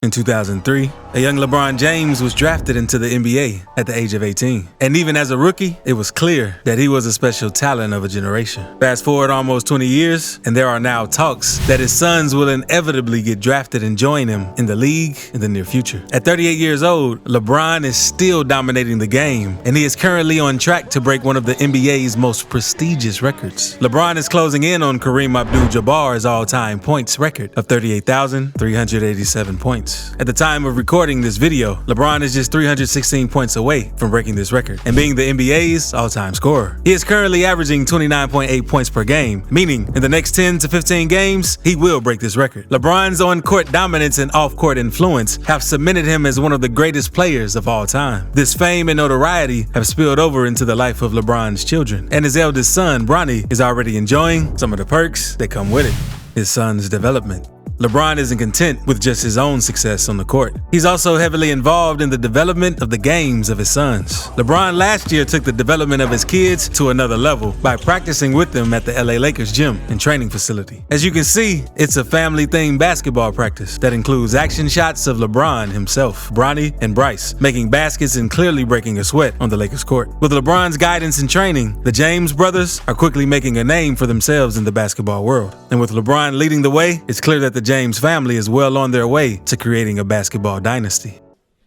In 2003, a young LeBron James was drafted into the NBA at the age of 18. And even as a rookie, it was clear that he was a special talent of a generation. Fast forward almost 20 years, and there are now talks that his sons will inevitably get drafted and join him in the league in the near future. At 38 years old, LeBron is still dominating the game, and he is currently on track to break one of the NBA's most prestigious records. LeBron is closing in on Kareem Abdul-Jabbar's all-time points record of 38,387 points. At the time of recording this video, LeBron is just 316 points away from breaking this record and being the NBA's all-time scorer. He is currently averaging 29.8 points per game, meaning in the next 10 to 15 games, he will break this record. LeBron's on-court dominance and off-court influence have cemented him as one of the greatest players of all time. This fame and notoriety have spilled over into the life of LeBron's children, and his eldest son, Bronny, is already enjoying some of the perks that come with it. His son's development. LeBron isn't content with just his own success on the court. He's also heavily involved in the development of the games of his sons. LeBron last year took the development of his kids to another level by practicing with them at the LA Lakers gym and training facility. As you can see, it's a family-themed basketball practice that includes action shots of LeBron himself, Bronny, and Bryce, making baskets and clearly breaking a sweat on the Lakers court. With LeBron's guidance and training, the James brothers are quickly making a name for themselves in the basketball world. And with LeBron leading the way, it's clear that the James family is well on their way to creating a basketball dynasty.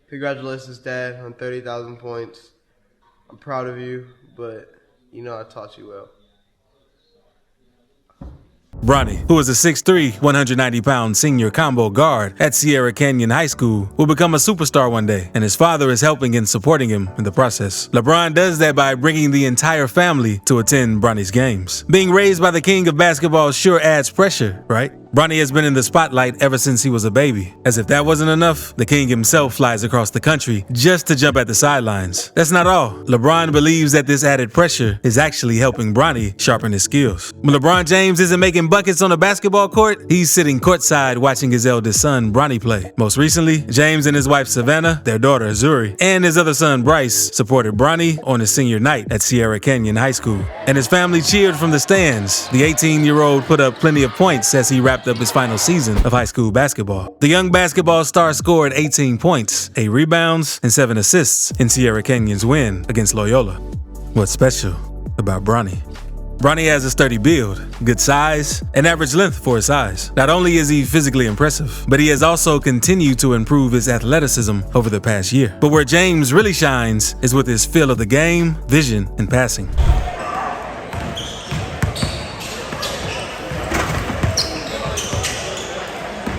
Congratulations, Dad, on 30,000 points. I'm proud of you, but you know I taught you well. Bronny, who is a 6'3", 190-pound senior combo guard at Sierra Canyon High School, will become a superstar one day, and his father is helping and supporting him in the process. LeBron does that by bringing the entire family to attend Bronny's games. Being raised by the king of basketball sure adds pressure, right? Bronny has been in the spotlight ever since he was a baby. As if that wasn't enough, the king himself flies across the country just to jump at the sidelines. That's not all. LeBron believes that this added pressure is actually helping Bronny sharpen his skills. When LeBron James isn't making buckets on a basketball court, he's sitting courtside watching his eldest son, Bronny, play. Most recently, James and his wife, Savannah, their daughter, Zuri, and his other son, Bryce, supported Bronny on his senior night at Sierra Canyon High School. And his family cheered from the stands. The 18-year-old put up plenty of points as he wrapped up his final season of high school basketball. The young basketball star scored 18 points, 8 rebounds, and 7 assists in Sierra Canyon's win against Loyola. What's special about Bronny? Bronny has a sturdy build, good size, and average length for his size. Not only is he physically impressive, but he has also continued to improve his athleticism over the past year. But where James really shines is with his feel of the game, vision, and passing.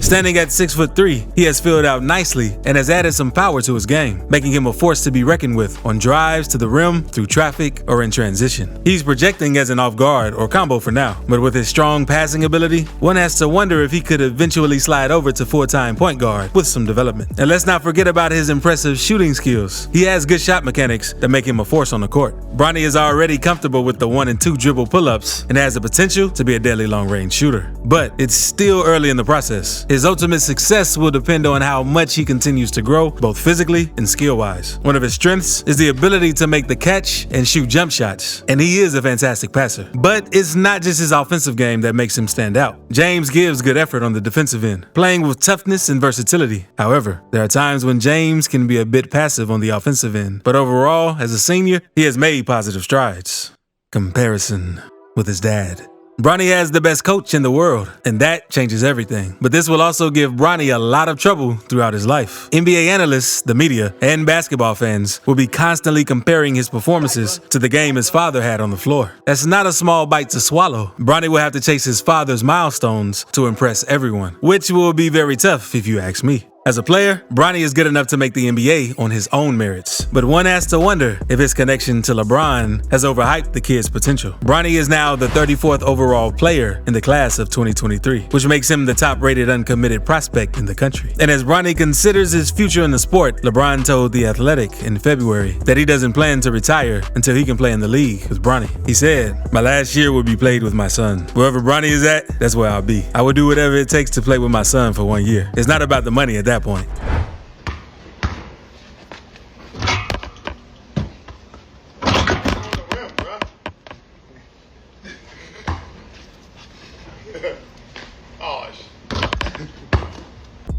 Standing at 6'3", he has filled out nicely and has added some power to his game, making him a force to be reckoned with on drives to the rim, through traffic, or in transition. He's projecting as an off-guard or combo for now, but with his strong passing ability, one has to wonder if he could eventually slide over to full-time point guard with some development. And let's not forget about his impressive shooting skills. He has good shot mechanics that make him a force on the court. Bronny is already comfortable with the 1 and 2 dribble pull-ups and has the potential to be a deadly long-range shooter. But it's still early in the process. His ultimate success will depend on how much he continues to grow, both physically and skill-wise. One of his strengths is the ability to make the catch and shoot jump shots, and he is a fantastic passer. But it's not just his offensive game that makes him stand out. James gives good effort on the defensive end, playing with toughness and versatility. However, there are times when James can be a bit passive on the offensive end, but overall, as a senior, he has made positive strides. Comparison with his dad. Bronny has the best coach in the world, and that changes everything. But this will also give Bronny a lot of trouble throughout his life. NBA analysts, the media, and basketball fans will be constantly comparing his performances to the game his father had on the floor. That's not a small bite to swallow. Bronny will have to chase his father's milestones to impress everyone, which will be very tough if you ask me. As a player, Bronny is good enough to make the NBA on his own merits, but one has to wonder if his connection to LeBron has overhyped the kid's potential. Bronny is now the 34th overall player in the class of 2023, which makes him the top-rated uncommitted prospect in the country. And as Bronny considers his future in the sport, LeBron told The Athletic in February that he doesn't plan to retire until he can play in the league with Bronny. He said, "My last year will be played with my son. Wherever Bronny is at, that's where I'll be. I will do whatever it takes to play with my son for 1 year. It's not about the money at that point."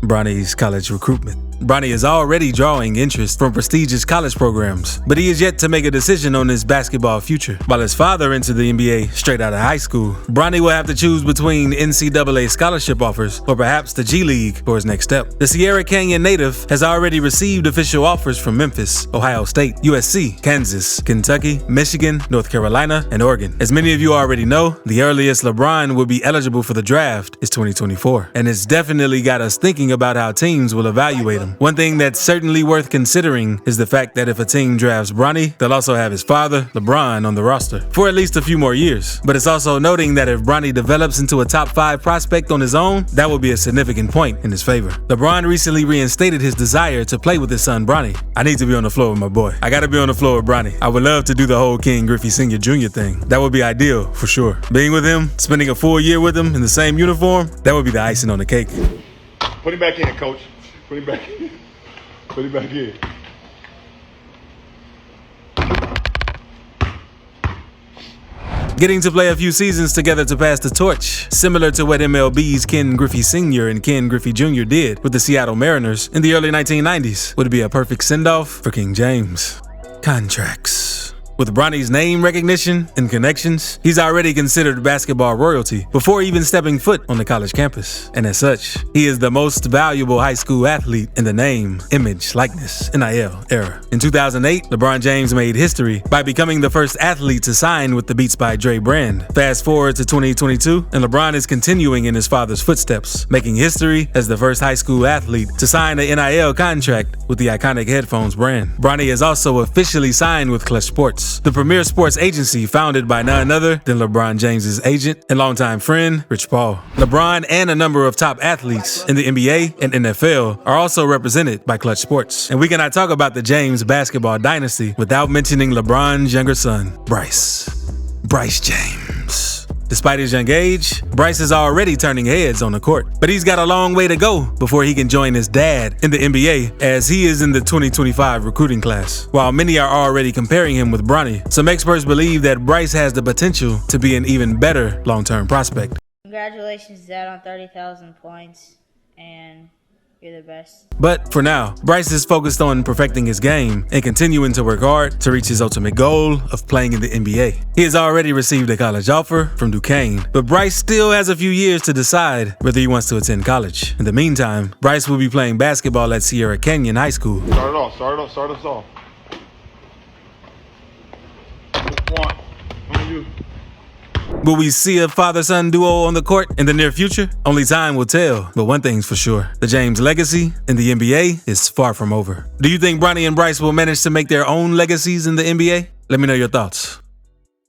Bronny's college recruitment. Bronny is already drawing interest from prestigious college programs, but he is yet to make a decision on his basketball future. While his father entered the NBA straight out of high school, Bronny will have to choose between NCAA scholarship offers or perhaps the G League for his next step. The Sierra Canyon native has already received official offers from Memphis, Ohio State, USC, Kansas, Kentucky, Michigan, North Carolina, and Oregon. As many of you already know, the earliest LeBron will be eligible for the draft is 2024, and it's definitely got us thinking about how teams will evaluate him. One thing that's certainly worth considering is the fact that if a team drafts Bronny, they'll also have his father, LeBron, on the roster for at least a few more years. But it's also noting that if Bronny develops into a top 5 prospect on his own, that will be a significant point in his favor. LeBron recently reinstated his desire to play with his son Bronny. I need to be on the floor with my boy. I gotta be on the floor with Bronny. I would love to do the whole King Griffey Sr. Jr. thing. That would be ideal for sure. Being with him, spending a full year with him in the same uniform, that would be the icing on the cake. Put him back in, coach. Put him back in. Put him back in. Getting to play a few seasons together to pass the torch, similar to what MLB's Ken Griffey Sr. and Ken Griffey Jr. did with the Seattle Mariners in the early 1990s, would be a perfect send-off for King James. Contracts. With Bronny's name recognition and connections, he's already considered basketball royalty before even stepping foot on the college campus. And as such, he is the most valuable high school athlete in the name, image, likeness, NIL era. In 2008, LeBron James made history by becoming the first athlete to sign with the Beats by Dre brand. Fast forward to 2022, and LeBron is continuing in his father's footsteps, making history as the first high school athlete to sign an NIL contract with the iconic headphones brand. Bronny is also officially signed with Clutch Sports, the premier sports agency founded by none other than LeBron James's agent and longtime friend, Rich Paul. LeBron and a number of top athletes in the NBA and NFL are also represented by Clutch Sports. And we cannot talk about the James basketball dynasty without mentioning LeBron's younger son, Bryce James. Despite his young age, Bryce is already turning heads on the court, but he's got a long way to go before he can join his dad in the NBA, as he is in the 2025 recruiting class. While many are already comparing him with Bronny, some experts believe that Bryce has the potential to be an even better long-term prospect. Congratulations, Dad, on 30,000 points, and you're the best. But for now, Bryce is focused on perfecting his game and continuing to work hard to reach his ultimate goal of playing in the NBA. He has already received a college offer from Duquesne, but Bryce still has a few years to decide whether he wants to attend college. In the meantime, Bryce will be playing basketball at Sierra Canyon High School. Start us off. One. On you. Will we see a father-son duo on the court in the near future? Only time will tell, but one thing's for sure. The James legacy in the NBA is far from over. Do you think Bronny and Bryce will manage to make their own legacies in the NBA? Let me know your thoughts.